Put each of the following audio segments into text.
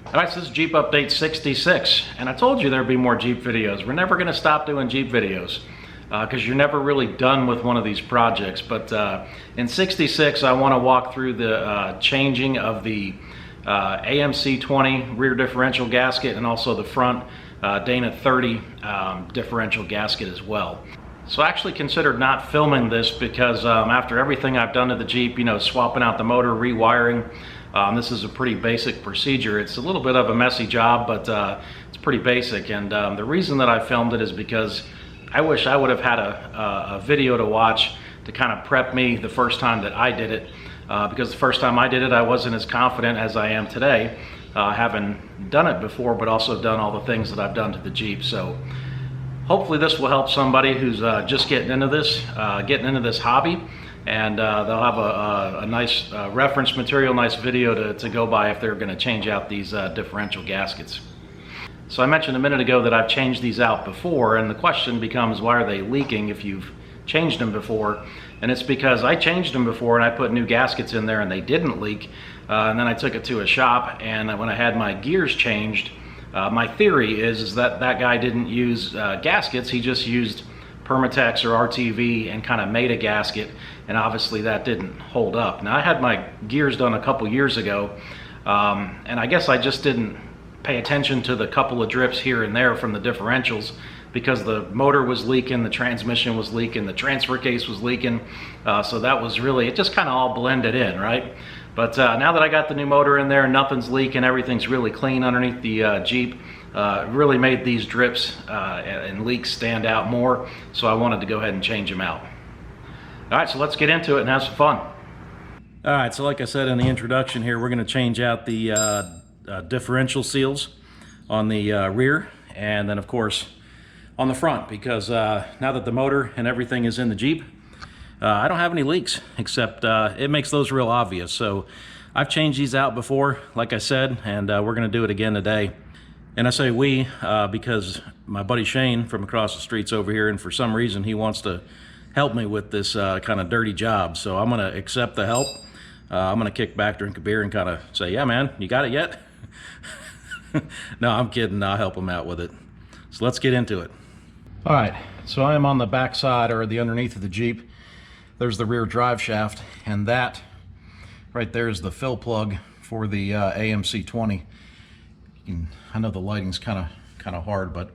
Alright, so this is Jeep Update 66, and I told you there'd be more Jeep videos. We're never going to stop doing Jeep videos, because you're never really done with one of these projects. But in 66, I want to walk through the changing of the AMC 20 rear differential gasket and also the front Dana 30 differential gasket as well. So I actually considered not filming this because after everything I've done to the Jeep, you know, swapping out the motor, rewiring, this is a pretty basic procedure. It's a little bit of a messy job, but it's pretty basic. And the reason that I filmed it is because I wish I would have had a video to watch to kind of prep me the first time that I did it. Because the first time I did it, I wasn't as confident as I am today, having done it before, but also done all the things that I've done to the Jeep. So hopefully this will help somebody who's just getting into this hobby, and they'll have a nice reference material, nice video to go by if they're going to change out these differential gaskets. So I mentioned a minute ago that I've changed these out before, and the question becomes, why are they leaking if you've changed them before? And it's because I changed them before and I put new gaskets in there and they didn't leak, and then I took it to a shop, and when I had my gears changed, my theory is that that guy didn't use gaskets, he just used Permatex or RTV and kind of made a gasket, and obviously that didn't hold up. Now I had my gears done a couple years ago, and I guess I just didn't pay attention to the couple of drips here and there from the differentials, because the motor was leaking, the transmission was leaking, the transfer case was leaking, so that was really, it just kind of all blended in, right? But now that I got the new motor in there, nothing's leaking, everything's really clean underneath the Jeep. Really made these drips and leaks stand out more, so I wanted to go ahead and change them out. All right, so let's get into it and have some fun. All right, so like I said in the introduction here, we're going to change out the differential seals on the rear, and then of course on the front, because now that the motor and everything is in the Jeep, I don't have any leaks, except it makes those real obvious. So I've changed these out before, like I said, and we're going to do it again today. And I say we because my buddy Shane from across the street's over here, and for some reason he wants to help me with this kind of dirty job. So I'm going to accept the help. I'm going to kick back, drink a beer, and kind of say, yeah, man, you got it yet? No, I'm kidding. I'll help him out with it. So let's get into it. All right, so I am on the back side, or the underneath of the Jeep. There's the rear drive shaft, and that right there is the fill plug for the AMC 20. I know the lighting's kind of hard, but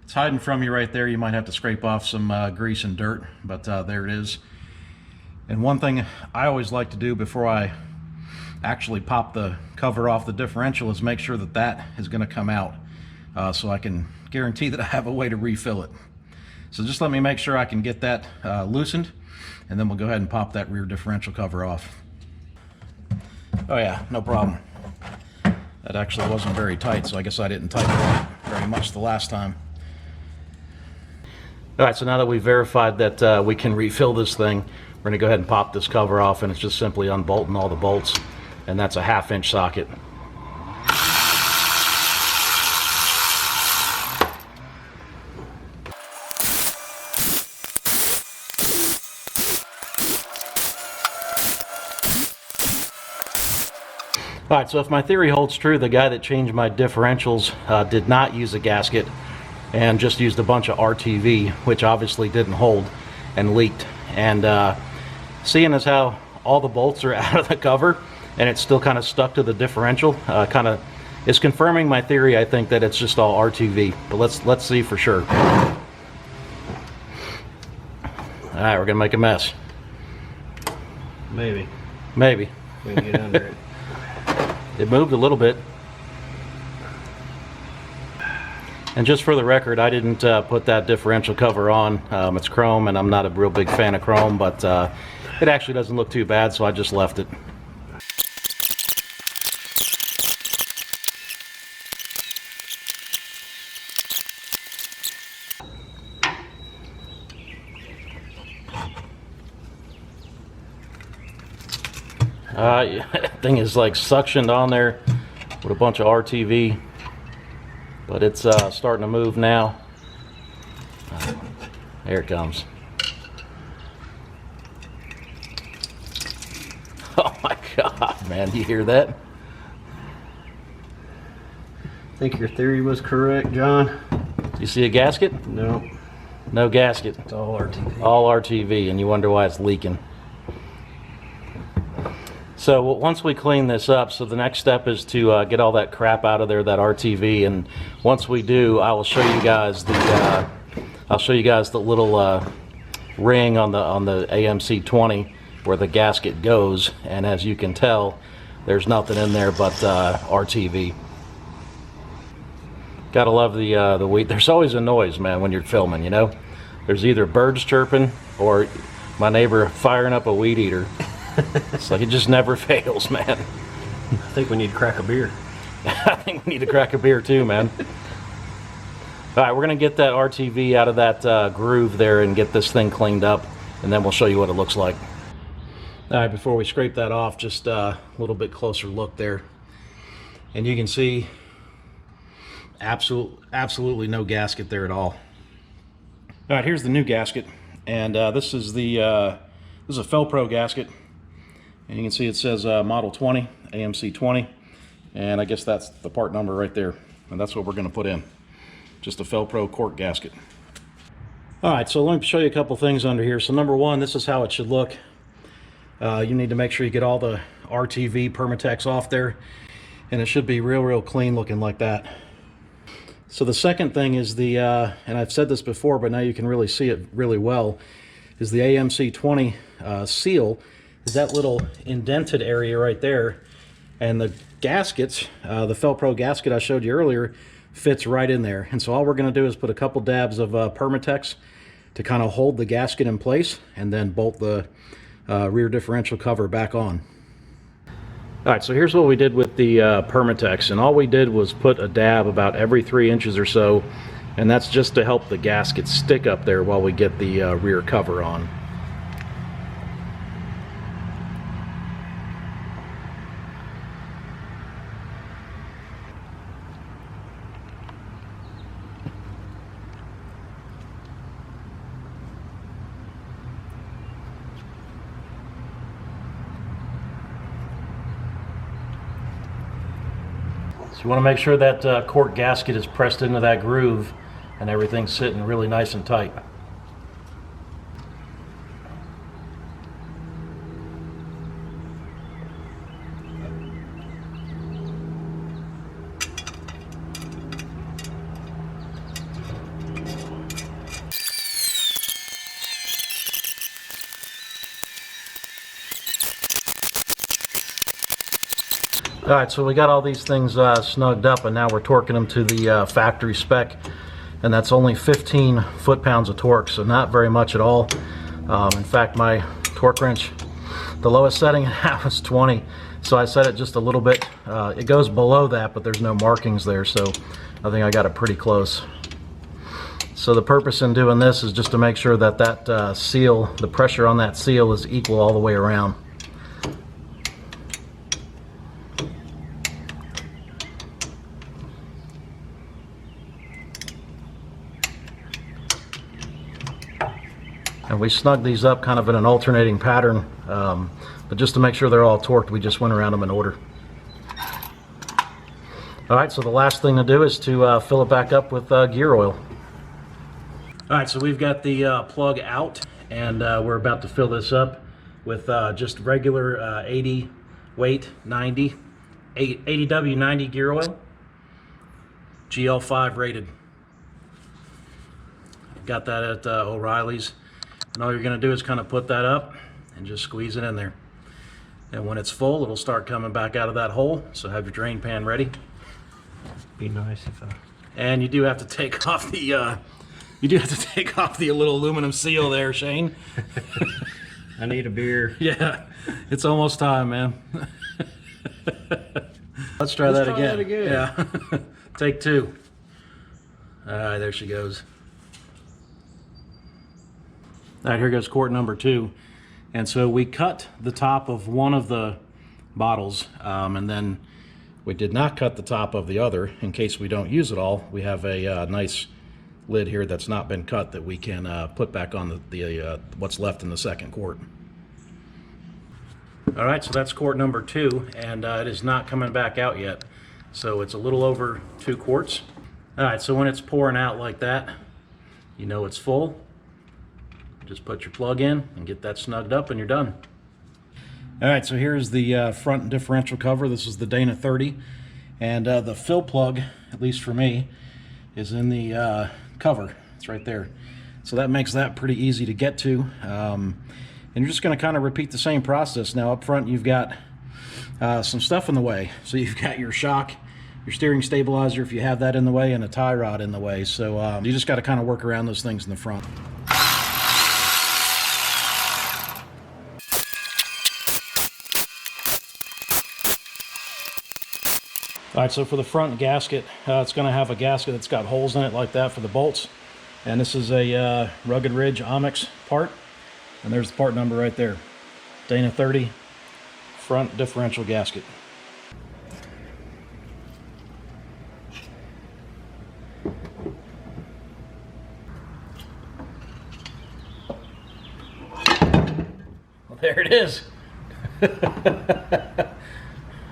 it's hiding from you right there. You might have to scrape off some grease and dirt, but there it is. And one thing I always like to do before I actually pop the cover off the differential is make sure that that is going to come out, so I can guarantee that I have a way to refill it. So just let me make sure I can get that loosened, and then we'll go ahead and pop that rear differential cover off. Oh yeah, no problem. That actually wasn't very tight, so I guess I didn't tighten it up very much the last time. All right, so now that we've verified that we can refill this thing, we're going to go ahead and pop this cover off, and it's just simply unbolting all the bolts, and that's a 1/2 inch socket. All right, so if my theory holds true, the guy that changed my differentials did not use a gasket and just used a bunch of RTV, which obviously didn't hold and leaked. And seeing as how all the bolts are out of the cover and it's still kind of stuck to the differential, kind of is confirming my theory. I think that it's just all RTV, but let's see for sure. All right, we're gonna make a mess. Maybe. Maybe. We can get under it. It moved a little bit. And just for the record, I didn't put that differential cover on. It's chrome, and I'm not a real big fan of chrome, but it actually doesn't look too bad, so I just left it. Thing is like suctioned on there with a bunch of RTV, but it's starting to move now. There it comes. Oh my God, man, you hear that? I think your theory was correct, John. You see a gasket? No. No gasket. It's all RTV. All RTV, and you wonder why it's leaking. So once we clean this up, so the next step is to get all that crap out of there, that RTV, and once we do, I will show you guys the little ring on the AMC 20 where the gasket goes, and as you can tell, there's nothing in there but RTV. Gotta love the weed. There's always a noise, man, when you're filming, you know? There's either birds chirping or my neighbor firing up a weed eater. It's like it just never fails, man. I think we need to crack a beer. I think we need to crack a beer too, man. All right, we're gonna get that RTV out of that groove there and get this thing cleaned up, and then we'll show you what it looks like. All right, before we scrape that off, just a little bit closer look there. And you can see absolutely no gasket there at all. All right, here's the new gasket, and this is a Felpro gasket, and you can see it says model 20, AMC 20, and I guess that's the part number right there, and that's what we're going to put in, just a Felpro cork gasket. All right, so let me show you a couple things under here. So number one, this is how it should look. You need to make sure you get all the RTV Permatex off there, and it should be real clean looking like that. So the second thing is the, and I've said this before, but now you can really see it really well, is the AMC 20 seal is that little indented area right there. And the gaskets, the Felpro gasket I showed you earlier, fits right in there. And so all we're going to do is put a couple dabs of Permatex to kind of hold the gasket in place, and then bolt the rear differential cover back on. All right, so here's what we did with the Permatex, and all we did was put a dab about every 3 inches or so, and that's just to help the gasket stick up there while we get the rear cover on. So you want to make sure that cork gasket is pressed into that groove and everything's sitting really nice and tight. All right, so we got all these things snugged up, and now we're torquing them to the factory spec, and that's only 15 foot-pounds of torque, so not very much at all. In fact, my torque wrench, the lowest setting it had was 20, so I set it just a little bit. It goes below that, but there's no markings there, so I think I got it pretty close. So the purpose in doing this is just to make sure that that seal, the pressure on that seal is equal all the way around. And we snug these up kind of in an alternating pattern, but just to make sure they're all torqued, we just went around them in order. All right, so the last thing to do is to fill it back up with gear oil. All right, so we've got the plug out, and we're about to fill this up with just regular 80 weight 90, 80W 90 gear oil, GL5 rated. Got that at O'Reilly's. And all you're going to do is kind of put that up and just squeeze it in there. And when it's full, it'll start coming back out of that hole. So have your drain pan ready. Be nice if I... And you do have to take off the little aluminum seal there, Shane. I need a beer. Yeah, it's almost time, man. Let's try that again. Yeah. Take two. All right, there she goes. All right, here goes quart number 2. And so we cut the top of one of the bottles, and then we did not cut the top of the other in case we don't use it all. We have a nice lid here that's not been cut that we can put back on the what's left in the second quart. All right, so that's quart number 2, and it is not coming back out yet. So it's a little over 2 quarts. All right, so when it's pouring out like that, you know it's full. Just put your plug in and get that snugged up and you're done. All right, so here's the front differential cover. This is the Dana 30. And the fill plug, at least for me, is in the cover. It's right there. So that makes that pretty easy to get to. And you're just gonna kind of repeat the same process. Now up front, you've got some stuff in the way. So you've got your shock, your steering stabilizer, if you have that in the way, and a tie rod in the way. So you just gotta kind of work around those things in the front. All right, so for the front gasket, it's going to have a gasket that's got holes in it like that for the bolts. And this is a Rugged Ridge Onyx part. And there's the part number right there. Dana 30 front differential gasket. Well, there it is.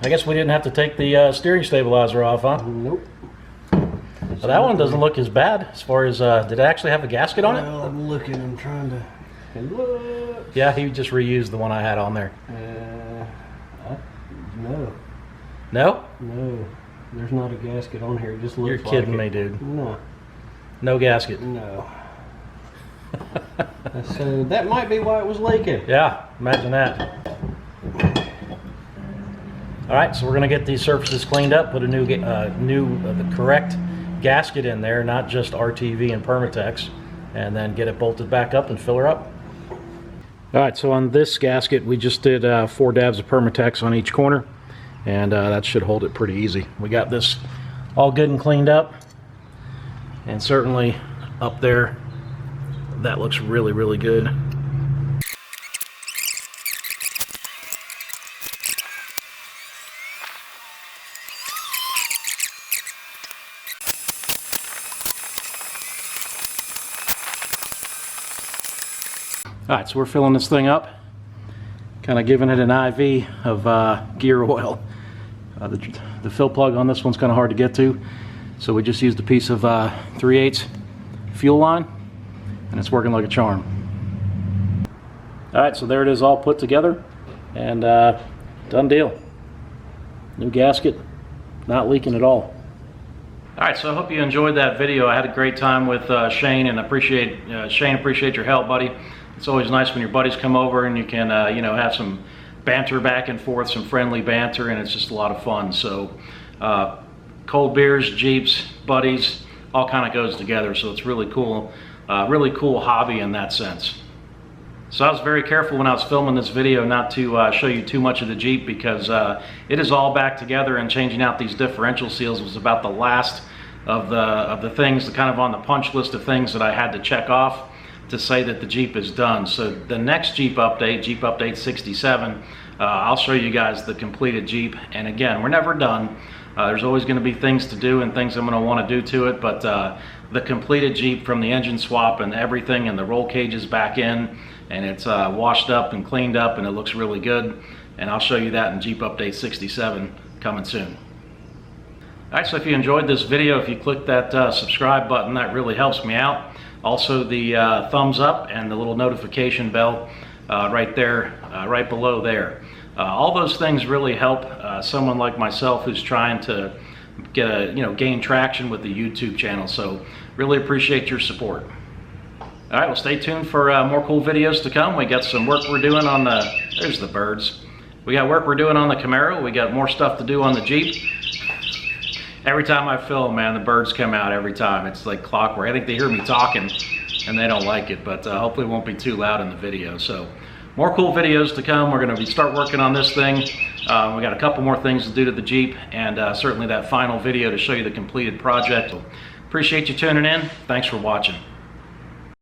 I guess we didn't have to take the steering stabilizer off, huh? Nope. Well, that one doesn't look as bad as far as, did it actually have a gasket on it? Well, I'm looking, I'm trying to look. Yeah, he just reused the one I had on there. No. No? No. There's not a gasket on here. It just looks You're like kidding it. me, dude. No. No gasket. No. So that might be why it was leaking. Yeah, imagine that. All right, so we're gonna get these surfaces cleaned up, put a the correct gasket in there, not just RTV and Permatex, and then get it bolted back up and fill her up. All right, so on this gasket, we just did 4 dabs of Permatex on each corner, and that should hold it pretty easy. We got this all good and cleaned up, and certainly up there, that looks really, really good. All right, so we're filling this thing up, kind of giving it an IV of gear oil. The fill plug on this one's kind of hard to get to, so we just used a piece of 3/8 fuel line, and it's working like a charm. All right, so there it is all put together, and done deal. New gasket, not leaking at all. All right, so I hope you enjoyed that video. I had a great time with Shane, and appreciate your help, buddy. It's always nice when your buddies come over and you can, you know, have some banter back and forth, some friendly banter, and it's just a lot of fun. So, cold beers, Jeeps, buddies, all kind of goes together. So it's really cool hobby in that sense. So I was very careful when I was filming this video not to show you too much of the Jeep, because it is all back together, and changing out these differential seals was about the last of the things kind of on the punch list of things that I had to check off to say that the Jeep is done. So the next Jeep update 67, I'll show you guys the completed Jeep. And again, we're never done. There's always going to be things to do and things I'm going to want to do to it, but the completed Jeep, from the engine swap and everything, and the roll cages back in, and it's washed up and cleaned up, and it looks really good. And I'll show you that in Jeep update 67 coming soon. All right, so if you enjoyed this video, if you click that subscribe button, that really helps me out. Also, the thumbs up and the little notification bell right there, right below there. All those things really help someone like myself who's trying to get gain traction with the YouTube channel. So really appreciate your support. All right, well, stay tuned for more cool videos to come. We got some work we're doing on there's the birds. We got work we're doing on the Camaro. We got more stuff to do on the Jeep. Every time I film, man, the birds come out every time. It's like clockwork. I think they hear me talking and they don't like it, but hopefully it won't be too loud in the video. So more cool videos to come. We're gonna start working on this thing. We got a couple more things to do to the Jeep, and certainly that final video to show you the completed project. Appreciate you tuning in. Thanks for watching.